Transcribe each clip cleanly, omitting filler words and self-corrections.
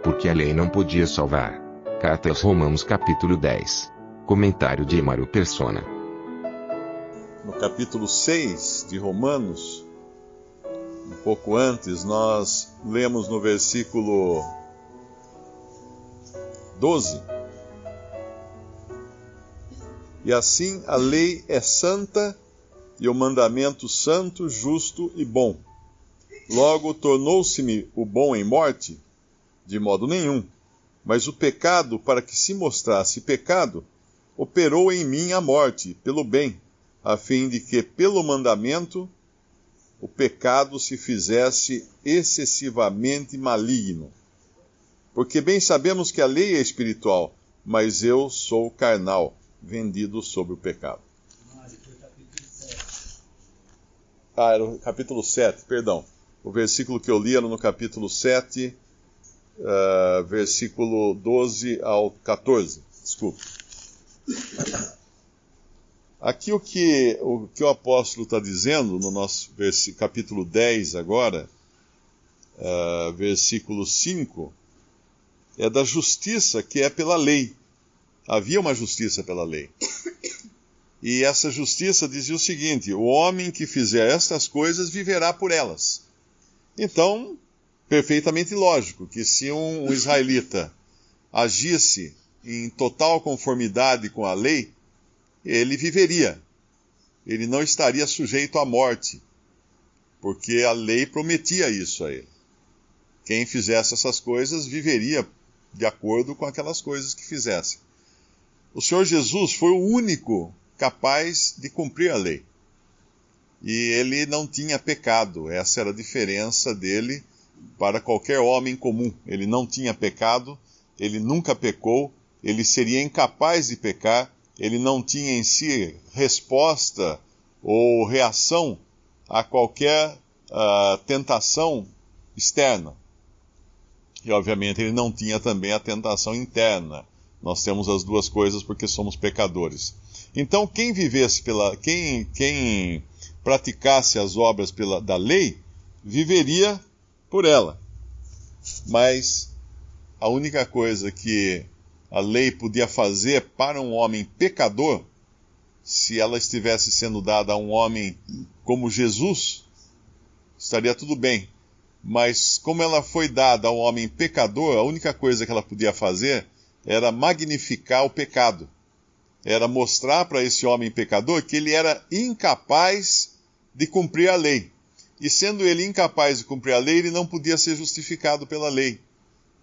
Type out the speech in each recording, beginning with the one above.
porque a lei não podia salvar. Carta aos Romanos capítulo 10. Comentário de Mário Persona. No capítulo 6 de Romanos, um pouco antes, nós lemos no versículo 12. E assim a lei é santa e o mandamento santo, justo e bom. Logo tornou-se-me o bom em morte? De modo nenhum. Mas o pecado, para que se mostrasse pecado, operou em mim a morte, pelo bem, a fim de que, pelo mandamento, o pecado se fizesse excessivamente maligno. Porque bem sabemos que a lei é espiritual, mas eu sou carnal, vendido sob o pecado. Era o capítulo 7, perdão. O versículo que eu li era no capítulo 7, versículo 12 ao 14. Desculpe. Aqui o que o apóstolo está dizendo no nosso capítulo 10 agora, versículo 5, é da justiça que é pela lei. Havia uma justiça pela lei. E essa justiça dizia o seguinte: o homem que fizer estas coisas viverá por elas. Então, perfeitamente lógico que se um israelita agisse em total conformidade com a lei, ele viveria. Ele não estaria sujeito à morte, porque a lei prometia isso a ele. Quem fizesse essas coisas viveria de acordo com aquelas coisas que fizesse. O Senhor Jesus foi o único capaz de cumprir a lei. E ele não tinha pecado. Essa era a diferença dele para qualquer homem comum. Ele não tinha pecado, ele nunca pecou, ele seria incapaz de pecar, ele não tinha em si resposta ou reação a qualquer tentação externa. E, obviamente, ele não tinha também a tentação interna. Nós temos as duas coisas porque somos pecadores. Então, quem vivesse quem praticasse as obras da lei, viveria por ela. Mas a única coisa que a lei podia fazer para um homem pecador, se ela estivesse sendo dada a um homem como Jesus, estaria tudo bem. Mas como ela foi dada a um homem pecador, a única coisa que ela podia fazer era magnificar o pecado. Era mostrar para esse homem pecador que ele era incapaz de cumprir a lei. E sendo ele incapaz de cumprir a lei, ele não podia ser justificado pela lei.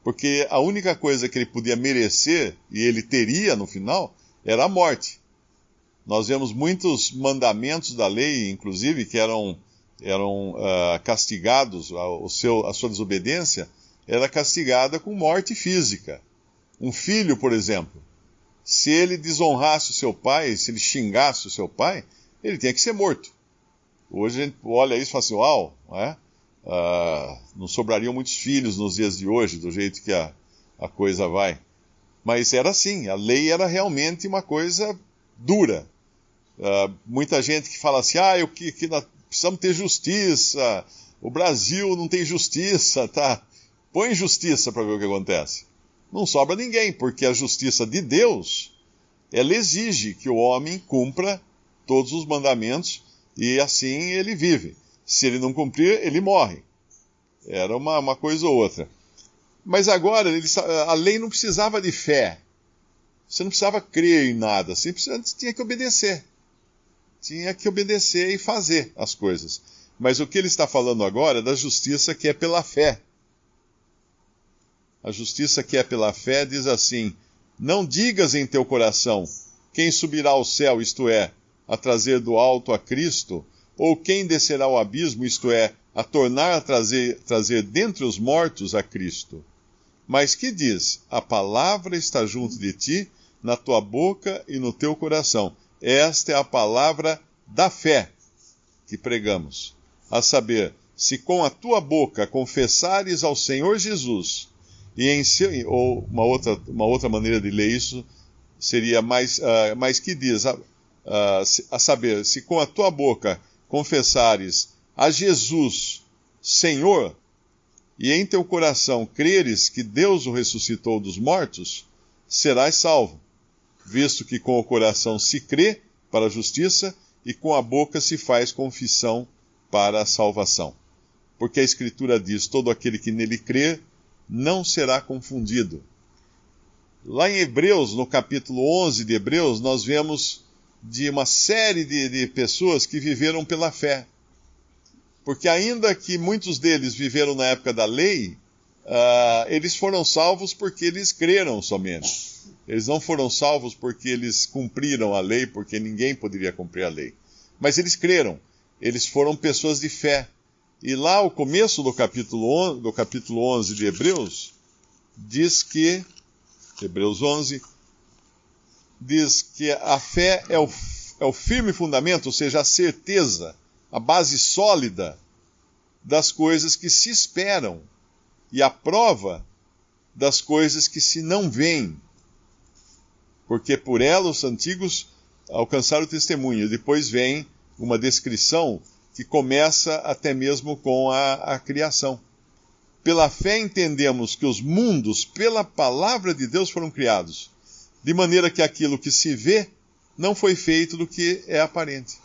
Porque a única coisa que ele podia merecer, e ele teria no final, era a morte. Nós vemos muitos mandamentos da lei, inclusive, que eram castigados, a sua desobediência era castigada com morte física. Um filho, por exemplo, se ele desonrasse o seu pai, se ele xingasse o seu pai, ele tinha que ser morto. Hoje a gente olha isso e fala assim, uau, não sobrariam muitos filhos nos dias de hoje, do jeito que a coisa vai. Mas era assim, a lei era realmente uma coisa dura. Muita gente que fala assim, que nós precisamos ter justiça, o Brasil não tem justiça, tá? Põe justiça para ver o que acontece. Não sobra ninguém, porque a justiça de Deus, ela exige que o homem cumpra todos os mandamentos e assim ele vive. Se ele não cumprir, ele morre. Era uma coisa ou outra. Mas agora, a lei não precisava de fé. Você não precisava crer em nada. Você tinha que obedecer. Tinha que obedecer e fazer as coisas. Mas o que ele está falando agora é da justiça que é pela fé. A justiça que é pela fé diz assim: não digas em teu coração, quem subirá ao céu, isto é, a trazer do alto a Cristo, ou quem descerá ao abismo, isto é, a tornar a trazer dentre os mortos a Cristo. Mas que diz? A palavra está junto de ti, na tua boca e no teu coração. Esta é a palavra da fé que pregamos. A saber, se com a tua boca confessares ao Senhor Jesus, ou uma outra maneira de ler isso seria mais que diz, a saber, se com a tua boca confessares a Jesus Senhor, e em teu coração creres que Deus o ressuscitou dos mortos, serás salvo, visto que com o coração se crê para a justiça e com a boca se faz confissão para a salvação. Porque a Escritura diz, todo aquele que nele crer não será confundido. Lá em Hebreus, no capítulo 11 de Hebreus, nós vemos de uma série de pessoas que viveram pela fé. Porque ainda que muitos deles viveram na época da lei, eles foram salvos porque eles creram somente. Eles não foram salvos porque eles cumpriram a lei, porque ninguém poderia cumprir a lei. Mas eles creram. Eles foram pessoas de fé. E lá, o começo do capítulo 11 de Hebreus, diz que, Hebreus 11, diz que a fé é o firme fundamento, ou seja, a certeza, a base sólida das coisas que se esperam e a prova das coisas que se não veem. Porque por ela os antigos alcançaram o testemunho. Depois vem uma descrição que começa até mesmo com a criação. Pela fé entendemos que os mundos, pela palavra de Deus, foram criados, de maneira que aquilo que se vê não foi feito do que é aparente.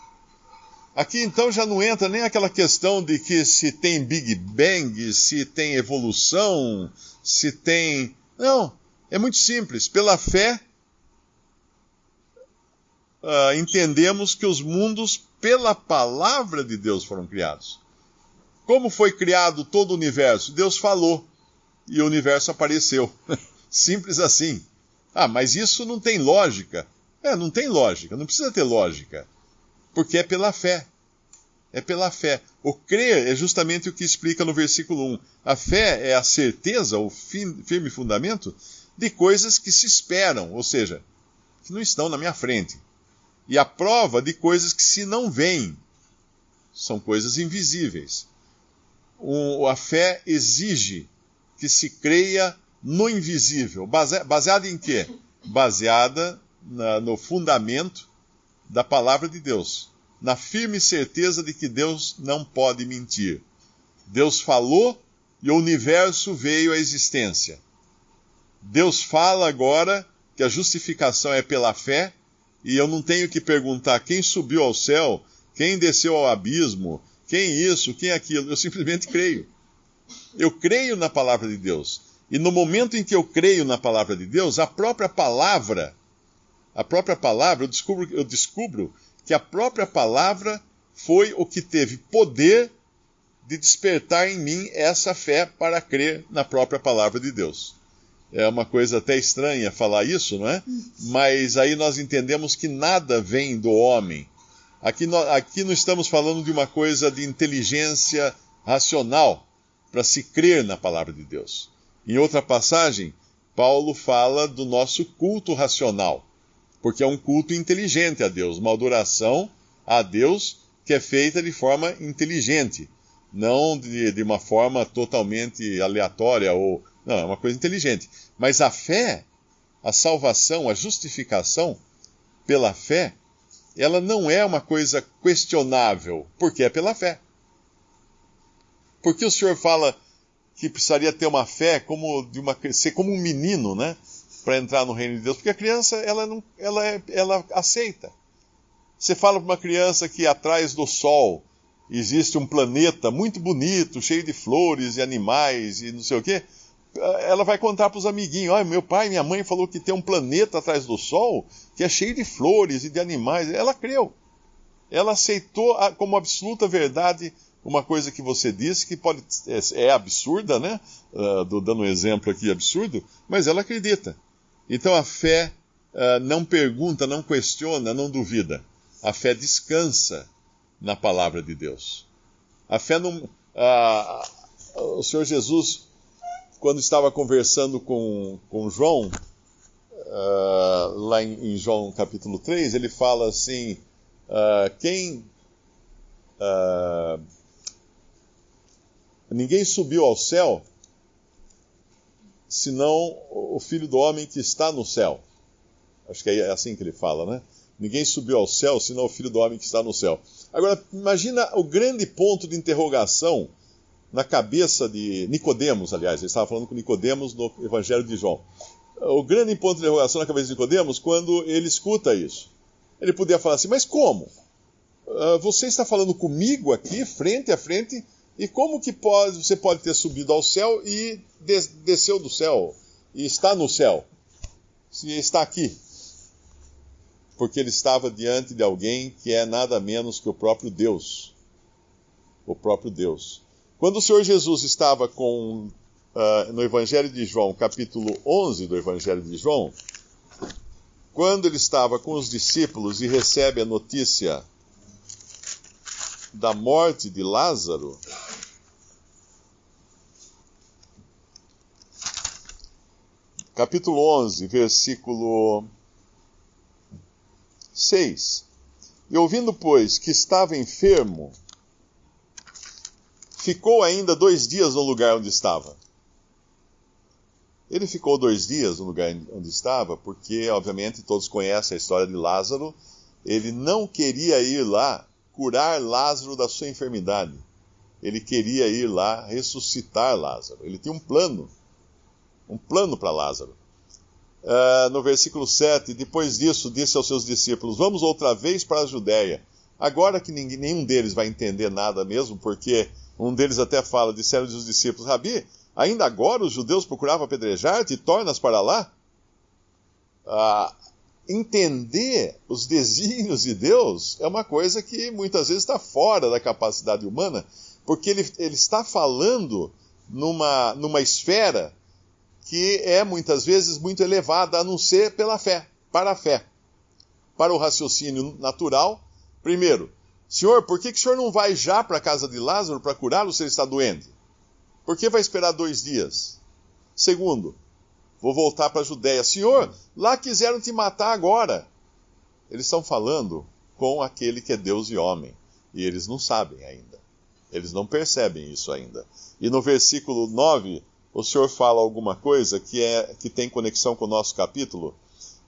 Aqui então já não entra nem aquela questão de que se tem Big Bang, se tem evolução, se tem... Não, é muito simples. Pela fé, entendemos que os mundos, pela palavra de Deus, foram criados. Como foi criado todo o universo? Deus falou e o universo apareceu. Simples assim. Mas isso não tem lógica. Não tem lógica, não precisa ter lógica. Porque é pela fé. É pela fé. O crer é justamente o que explica no versículo 1. A fé é a certeza, o firme fundamento de coisas que se esperam, ou seja, que não estão na minha frente. E a prova de coisas que se não veem. São coisas invisíveis. A fé exige que se creia no invisível. Baseada em quê? Baseada no fundamento da palavra de Deus. Na firme certeza de que Deus não pode mentir. Deus falou e o universo veio à existência. Deus fala agora que a justificação é pela fé, e eu não tenho que perguntar quem subiu ao céu, quem desceu ao abismo, quem isso, quem aquilo. Eu simplesmente creio. Eu creio na palavra de Deus. E no momento em que eu creio na palavra de Deus, a própria palavra, eu descubro que a própria palavra foi o que teve poder de despertar em mim essa fé para crer na própria palavra de Deus. É uma coisa até estranha falar isso, não é? Mas aí nós entendemos que nada vem do homem. Aqui não estamos falando de uma coisa de inteligência racional para se crer na palavra de Deus. Em outra passagem, Paulo fala do nosso culto racional, porque é um culto inteligente a Deus, uma adoração a Deus que é feita de forma inteligente, não de uma forma totalmente aleatória, não, é uma coisa inteligente. Mas a fé, a salvação, a justificação pela fé, ela não é uma coisa questionável, porque é pela fé. Por que o Senhor fala que precisaria ter uma fé ser como um menino, né, para entrar no reino de Deus? Porque a criança, ela aceita. Você fala para uma criança que atrás do sol existe um planeta muito bonito, cheio de flores e animais e não sei o quê, ela vai contar para os amiguinhos: meu pai e minha mãe falou que tem um planeta atrás do sol que é cheio de flores e de animais. Ela creu. Ela aceitou como absoluta verdade uma coisa que você disse, que é absurda, né? Dando um exemplo aqui absurdo, mas ela acredita. Então a fé não pergunta, não questiona, não duvida. A fé descansa na palavra de Deus. A fé não... o Senhor Jesus, quando estava conversando com João, lá em João capítulo 3, ele fala assim, ninguém subiu ao céu, senão o Filho do Homem que está no céu. Acho que é assim que ele fala, né? Ninguém subiu ao céu, senão o Filho do Homem que está no céu. Agora, imagina o grande ponto de interrogação na cabeça de Nicodemos, aliás, ele estava falando com Nicodemos no Evangelho de João. O grande ponto de interrogação na cabeça de Nicodemos, quando ele escuta isso. Ele podia falar assim, mas como? Você está falando comigo aqui, frente a frente, e como que você pode ter subido ao céu e desceu do céu, e está no céu, se está aqui? Porque ele estava diante de alguém que é nada menos que o próprio Deus. O próprio Deus. Quando o Senhor Jesus estava no Evangelho de João, capítulo 11 do Evangelho de João, quando ele estava com os discípulos e recebe a notícia da morte de Lázaro, capítulo 11, versículo 6. E ouvindo, pois, que estava enfermo, ficou ainda 2 dias no lugar onde estava. Ele ficou 2 dias no lugar onde estava, porque, obviamente, todos conhecem a história de Lázaro. Ele não queria ir lá curar Lázaro da sua enfermidade. Ele queria ir lá ressuscitar Lázaro. Ele tinha um plano para Lázaro. No versículo 7, depois disso, disse aos seus discípulos, vamos outra vez para a Judéia. Agora que nenhum deles vai entender nada mesmo, porque um deles até fala, disseram os discípulos, Rabi, ainda agora os judeus procuravam apedrejar-te e tornas para lá? Entender os desígnios de Deus é uma coisa que muitas vezes está fora da capacidade humana, porque ele está falando numa esfera que é muitas vezes muito elevada, a não ser pela fé, para a fé. Para o raciocínio natural, primeiro, Senhor, por que o Senhor não vai já para a casa de Lázaro para curá-lo se ele está doente? Por que vai esperar 2 dias? Segundo, vou voltar para a Judéia. Senhor, lá quiseram te matar agora. Eles estão falando com aquele que é Deus e homem. E eles não sabem ainda. Eles não percebem isso ainda. E no versículo 9, o Senhor fala alguma coisa que tem conexão com o nosso capítulo.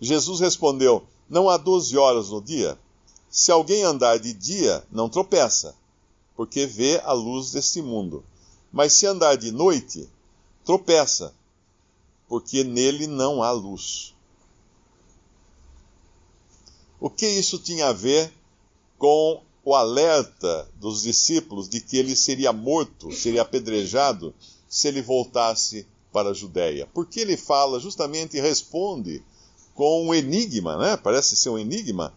Jesus respondeu, não há 12 horas no dia? Se alguém andar de dia, não tropeça, porque vê a luz deste mundo. Mas se andar de noite, tropeça, porque nele não há luz. O que isso tinha a ver com o alerta dos discípulos de que ele seria morto, seria apedrejado, se ele voltasse para a Judéia? Porque ele fala justamente e responde com um enigma, né? Parece ser um enigma.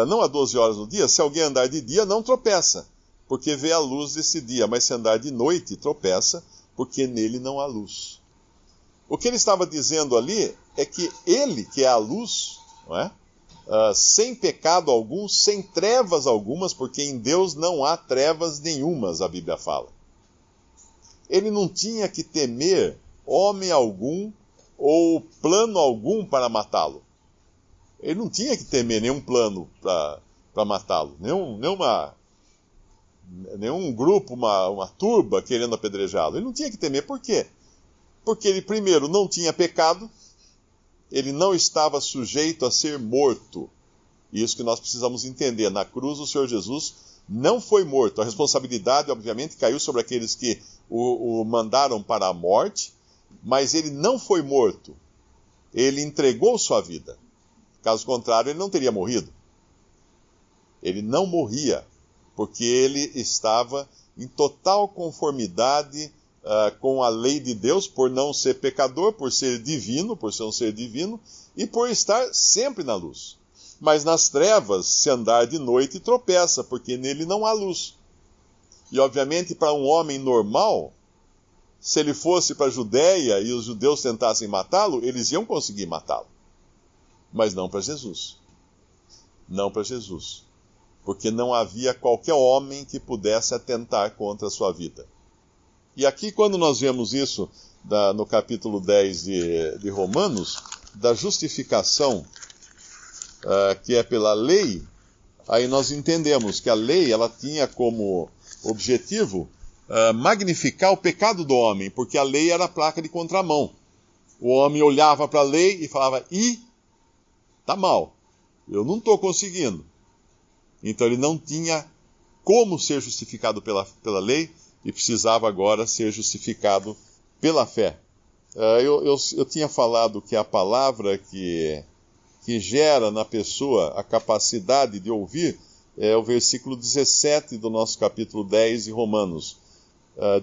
Não há 12 horas no dia, se alguém andar de dia, não tropeça, porque vê a luz desse dia, mas se andar de noite, tropeça, porque nele não há luz. O que ele estava dizendo ali é que ele, que é a luz, não é? Sem pecado algum, sem trevas algumas, porque em Deus não há trevas nenhumas, a Bíblia fala. Ele não tinha que temer homem algum ou plano algum para matá-lo. Ele não tinha que temer nenhum plano para matá-lo, nenhum grupo, uma turba querendo apedrejá-lo. Ele não tinha que temer. Por quê? Porque ele, primeiro, não tinha pecado, ele não estava sujeito a ser morto. Isso que nós precisamos entender. Na cruz, o Senhor Jesus não foi morto. A responsabilidade, obviamente, caiu sobre aqueles que o mandaram para a morte, mas ele não foi morto. Ele entregou sua vida. Caso contrário, ele não teria morrido. Ele não morria, porque ele estava em total conformidade com a lei de Deus, por não ser pecador, por ser divino, por ser um ser divino, e por estar sempre na luz. Mas nas trevas, se andar de noite, tropeça, porque nele não há luz. E obviamente, para um homem normal, se ele fosse para a Judéia e os judeus tentassem matá-lo, eles iam conseguir matá-lo. Mas não para Jesus. Não para Jesus. Porque não havia qualquer homem que pudesse atentar contra a sua vida. E aqui, quando nós vemos isso no capítulo 10 de Romanos, da justificação que é pela lei, aí nós entendemos que a lei ela tinha como objetivo magnificar o pecado do homem, porque a lei era a placa de contramão. O homem olhava para a lei e falava, tá mal, eu não estou conseguindo. Então ele não tinha como ser justificado pela lei, e precisava agora ser justificado pela fé. Eu tinha falado que a palavra que gera na pessoa a capacidade de ouvir é o versículo 17 do nosso capítulo 10 de Romanos.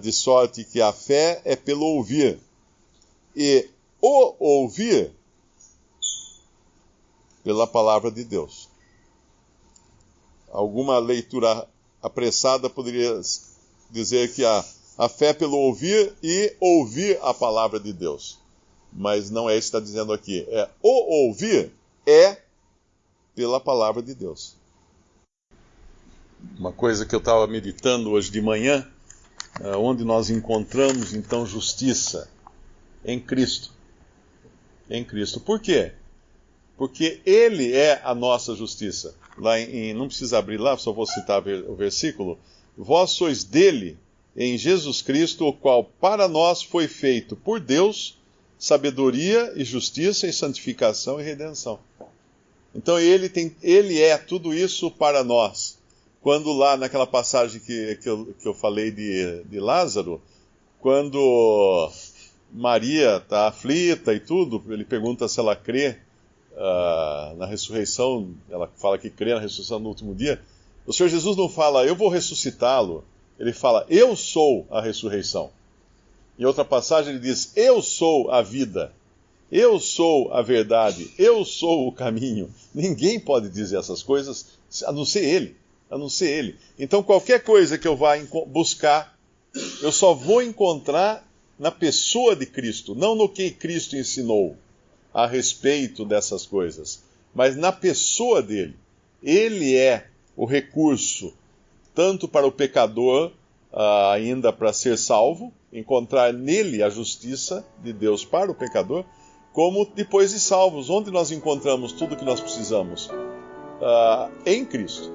De sorte que a fé é pelo ouvir, e o ouvir pela palavra de Deus. Alguma leitura apressada poderia dizer que a fé é pelo ouvir e ouvir a palavra de Deus. Mas não é isso que está dizendo aqui. O ouvir é pela palavra de Deus. Uma coisa que eu estava meditando hoje de manhã, onde nós encontramos então justiça em Cristo. Em Cristo. Por quê? Porque Ele é a nossa justiça. Lá não precisa abrir lá, só vou citar o versículo. Vós sois dele, em Jesus Cristo, o qual para nós foi feito por Deus sabedoria e justiça e santificação e redenção. Então ele é tudo isso para nós. Quando lá naquela passagem que eu falei de Lázaro, quando Maria está aflita e tudo, ele pergunta se ela crê na ressurreição, ela fala que crê na ressurreição no último dia. O Senhor Jesus não fala, eu vou ressuscitá-lo. Ele fala, eu sou a ressurreição. Em outra passagem ele diz, eu sou a vida. Eu sou a verdade. Eu sou o caminho. Ninguém pode dizer essas coisas a não ser Ele. A não ser Ele. Então qualquer coisa que eu vá buscar, eu só vou encontrar na pessoa de Cristo. Não no que Cristo ensinou a respeito dessas coisas. Mas na pessoa dele. Ele é o recurso, tanto para o pecador, ainda para ser salvo, encontrar nele a justiça de Deus para o pecador, como depois de salvos, onde nós encontramos tudo o que nós precisamos? Em Cristo.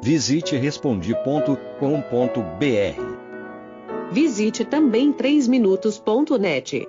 Visite Respondi.com.br. Visite também 3minutos.net.